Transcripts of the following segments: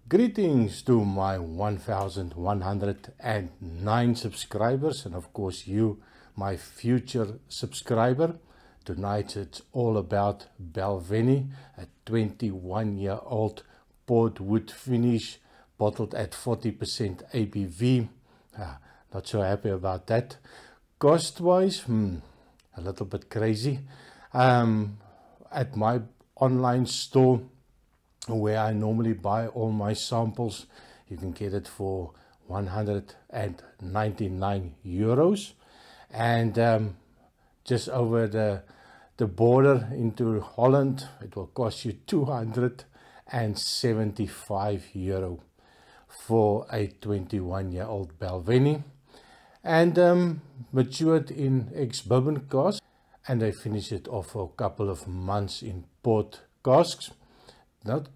Greetings to my 1109 subscribers, and of course you, my future subscriber. Tonight it's all about Balvenie, a 21-year-old portwood finish, bottled at 40% ABV. Not so happy about that. Cost-wise, a little bit crazy. At my online store, where I normally buy all my samples, you can get it for 199 euros, and just over the border into Holland it will cost you 275 euro for a 21-year-old Balvenie, and matured in ex-bourbon casks, and they finish it off for a couple of months in port casks. Not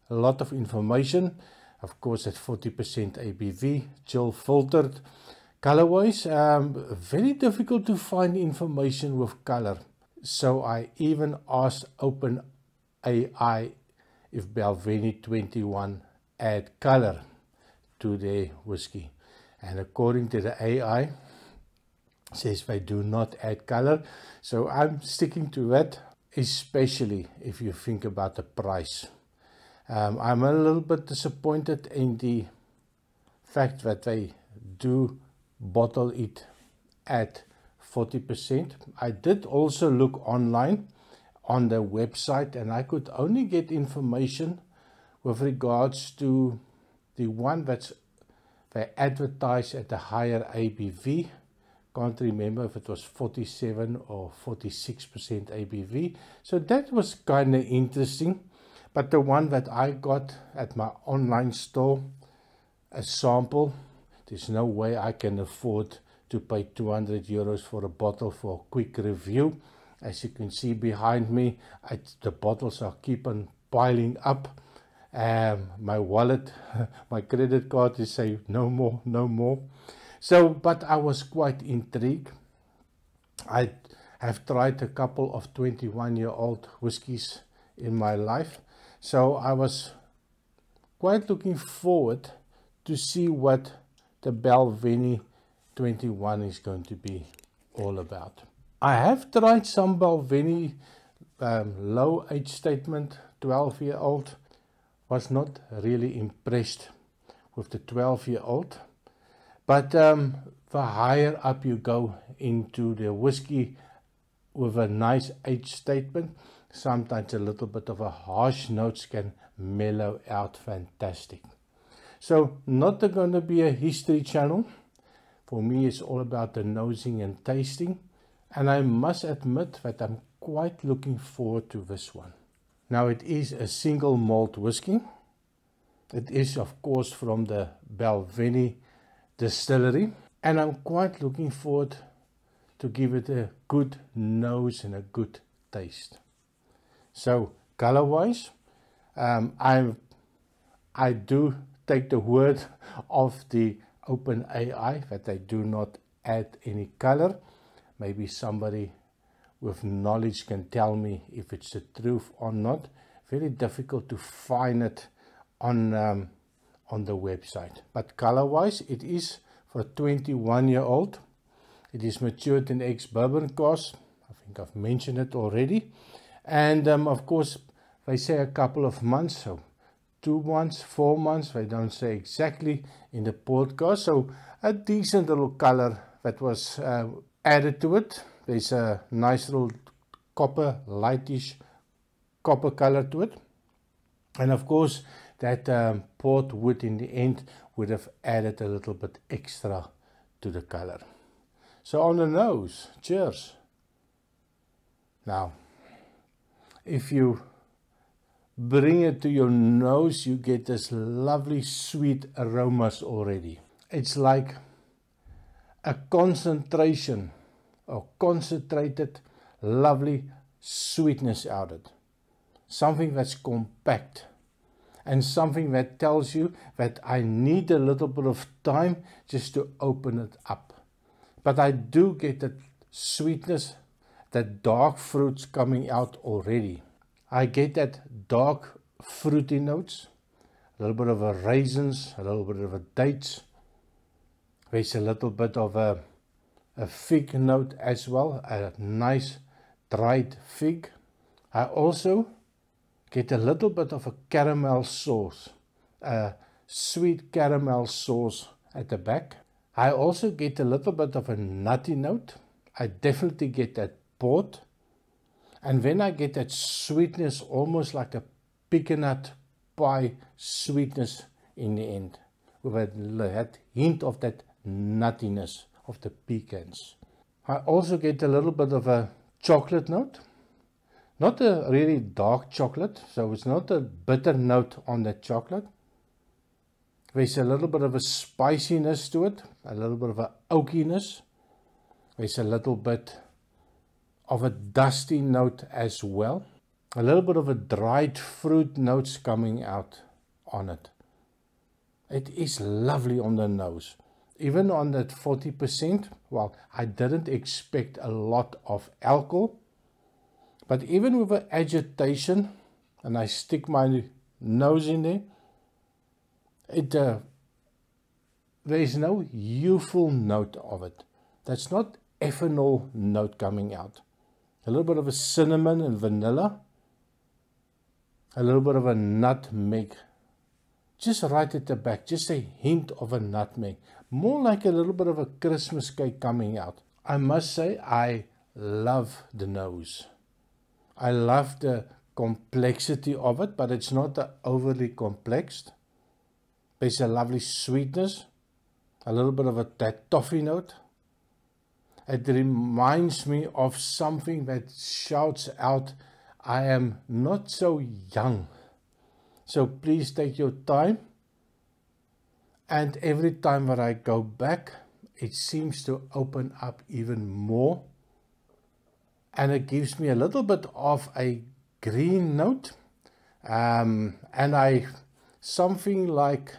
a lot of information, of course, at 40% ABV, chill filtered. Color-wise, very difficult to find information with color. So I even asked OpenAI if Balvenie 21 add color to their whiskey. And according to the AI, says they do not add color. So I'm sticking to that, especially if you think about the price. I'm a little bit disappointed in the fact that they do bottle it at 40%. I did also look online on the website, and I could only get information with regards to the one that's they advertise at a higher ABV. Can't remember if it was 47 or 46% ABV. So that was kind of interesting. But the one that I got at my online store, a sample, there's no way I can afford to pay 200 euros for a bottle for a quick review. As you can see behind me, the bottles are keep on piling up. My wallet, my credit card is saying no more, no more. So, but I was quite intrigued. I have tried a couple of 21-year-old whiskies in my life. So I was quite looking forward to see what the Balvenie 21 is going to be all about. I have tried some Balvenie low age statement 12-year-old. Was not really impressed with the 12-year-old. But the higher up you go into the whiskey with a nice age statement, sometimes a little bit of a harsh notes can mellow out fantastic. So not going to be a history channel. For me, it's all about the nosing and tasting. And I must admit that I'm quite looking forward to this one. Now, it is a single malt whiskey. It is, of course, from the Balvenie distillery. And I'm quite looking forward to give it a good nose and a good taste. So color-wise, I do take the word of the OpenAI that they do not add any color. Maybe somebody with knowledge can tell me if it's the truth or not. Very difficult to find it on the website. But color-wise, it is for a 21-year-old. It is matured in ex-bourbon casks. I think I've mentioned it already. And of course, they say a couple of months, so 2 months, 4 months, they don't say exactly in the podcast. So a decent little color that was added to it. There's a nice little copper, lightish copper color to it. And of course, that port wood in the end would have added a little bit extra to the color. So on the nose, cheers. Now, if you bring it to your nose, you get this lovely sweet aromas already. It's like a concentration or concentrated lovely sweetness out of it. Something that's compact and something that tells you that I need a little bit of time just to open it up. But I do get that sweetness, that dark fruits coming out already. I get that dark fruity notes, a little bit of a raisins, a little bit of a dates. There's a little bit of a fig note as well, a nice dried fig. I also get a little bit of a caramel sauce, a sweet caramel sauce at the back. I also get a little bit of a nutty note. I definitely get that port. And then I get that sweetness, almost like a peanut pie sweetness in the end, with that hint of that nuttiness of the pecans. I also get a little bit of a chocolate note, not a really dark chocolate, so it's not a bitter note on the chocolate. There's a little bit of a spiciness to it, a little bit of a oakiness. There's a little bit of a dusty note as well. A little bit of a dried fruit notes coming out on it. It is lovely on the nose. Even on that 40%, well, I didn't expect a lot of alcohol. But even with the agitation, and I stick my nose in there, there is no youthful note of it. That's not ethanol note coming out. A little bit of a cinnamon and vanilla. A little bit of a nutmeg. Just right at the back, just a hint of a nutmeg. More like a little bit of a Christmas cake coming out. I must say, I love the nose. I love the complexity of it, but it's not overly complexed. There's a lovely sweetness, a little bit of that toffee note. It reminds me of something that shouts out, I am not so young. So please take your time. And every time that I go back, it seems to open up even more. And it gives me a little bit of a green note. And something like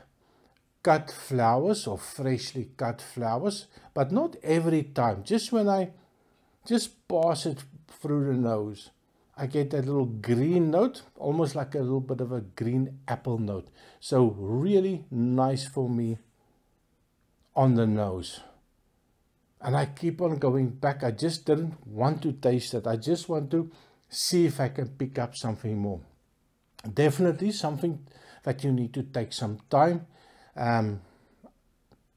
cut flowers or freshly cut flowers, but not every time. Just when I just pass it through the nose, I get that little green note, almost like a little bit of a green apple note. So really nice for me on the nose. And I keep on going back. I just didn't want to taste it. I just want to see if I can pick up something more. Definitely something that you need to take some time.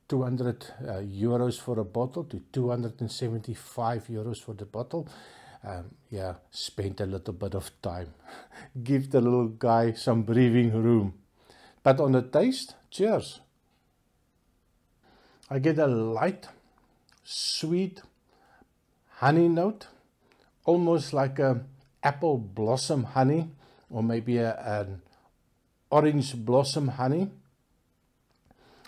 200 euros for a bottle to 275 euros for the bottle. Yeah, spend a little bit of time. Give the little guy some breathing room. But on the taste, cheers. I get a light, sweet honey note, almost like a apple blossom honey, or maybe an orange blossom honey.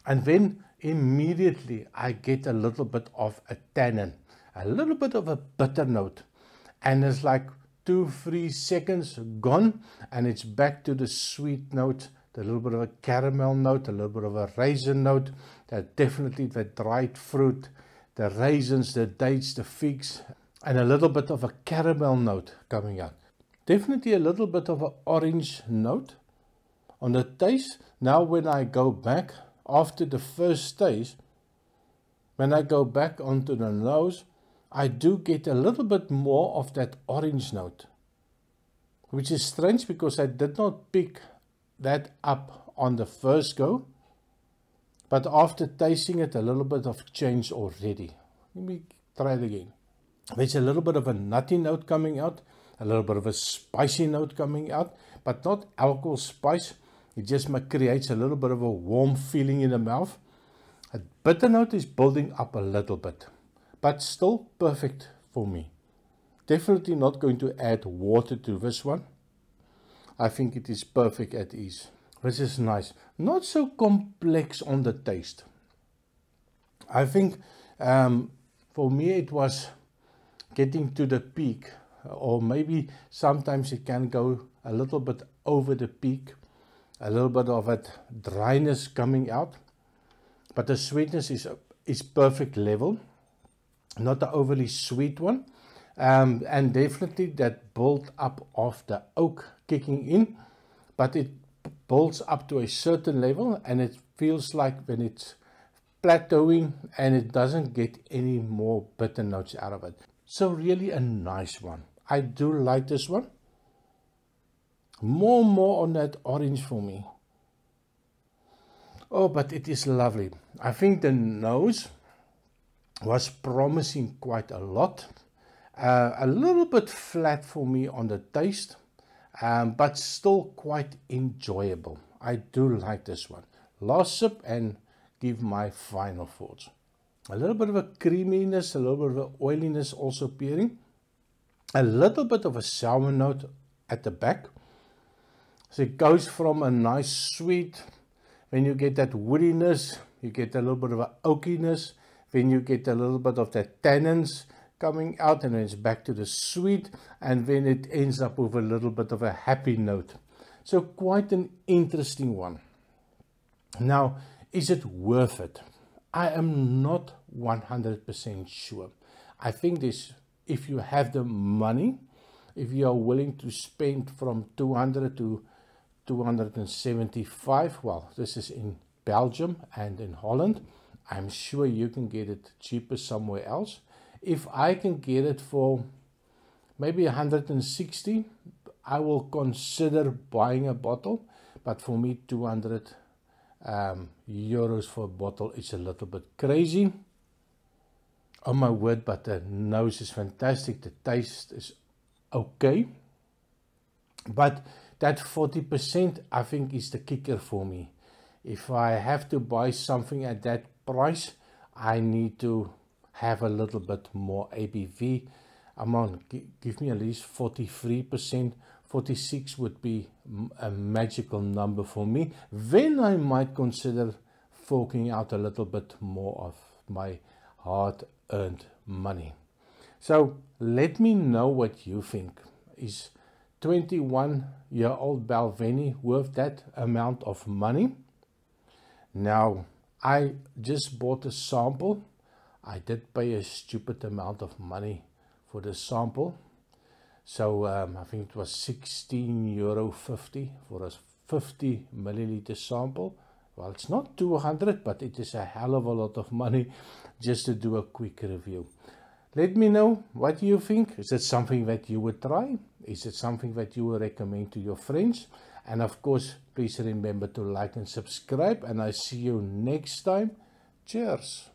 And then immediately I get a little bit of a tannin, a little bit of a bitter note. And it's like 2-3 seconds gone, and it's back to the sweet note, a little bit of a caramel note, a little bit of a raisin note, definitely the dried fruit, the raisins, the dates, the figs, and a little bit of a caramel note coming out. Definitely a little bit of an orange note. On the taste, now when I go back, after the first taste, when I go back onto the nose, I do get a little bit more of that orange note, which is strange because I did not pick that up on the first go, but after tasting it, a little bit of change already. Let me try it again. There's a little bit of a nutty note coming out, a little bit of a spicy note coming out, but not alcohol spice. It just creates a little bit of a warm feeling in the mouth. A bitter note is building up a little bit, but still perfect for me. Definitely not going to add water to this one. I think it is perfect at ease. This is nice. Not so complex on the taste. I think for me it was getting to the peak, or maybe sometimes it can go a little bit over the peak. A little bit of that dryness coming out, but the sweetness is perfect level, not the overly sweet one, and definitely that build up of the oak kicking in, but it builds up to a certain level and it feels like when it's plateauing and it doesn't get any more bitter notes out of it. So really a nice one. I do like this one. More on that orange for me. Oh, but it is lovely. I think the nose was promising quite a lot. A little bit flat for me on the taste, but still quite enjoyable. I do like this one. Last sip and give my final thoughts. A little bit of a creaminess, a little bit of a oiliness also appearing. A little bit of a sour note at the back. So it goes from a nice sweet, when you get that woodiness, you get a little bit of a oakiness, then you get a little bit of that tannins coming out, and then it's back to the sweet, and then it ends up with a little bit of a happy note. So quite an interesting one. Now, is it worth it? I am not 100% sure. I think this, if you have the money, if you are willing to spend from 200 to 275, well, this is in Belgium and in Holland, I'm sure you can get it cheaper somewhere else. If I can get it for maybe 160, I will consider buying a bottle, but for me 200 euros for a bottle is a little bit crazy. Oh my word, but the nose is fantastic, the taste is okay, but that 40% I think is the kicker for me. If I have to buy something at that price, I need to have a little bit more ABV. Give me at least 43%. 46 would be a magical number for me. Then I might consider forking out a little bit more of my hard-earned money. So let me know what you think. Is 21-year-old Balvenie worth that amount of money? Now, I just bought a sample. I did pay a stupid amount of money for the sample. So I think it was €16.50 for a 50 milliliter sample. Well, it's not 200, but it is a hell of a lot of money just to do a quick review. Let me know, what do you think? Is it something that you would try? Is it something that you would recommend to your friends? And of course, please remember to like and subscribe, and I see you next time. Cheers!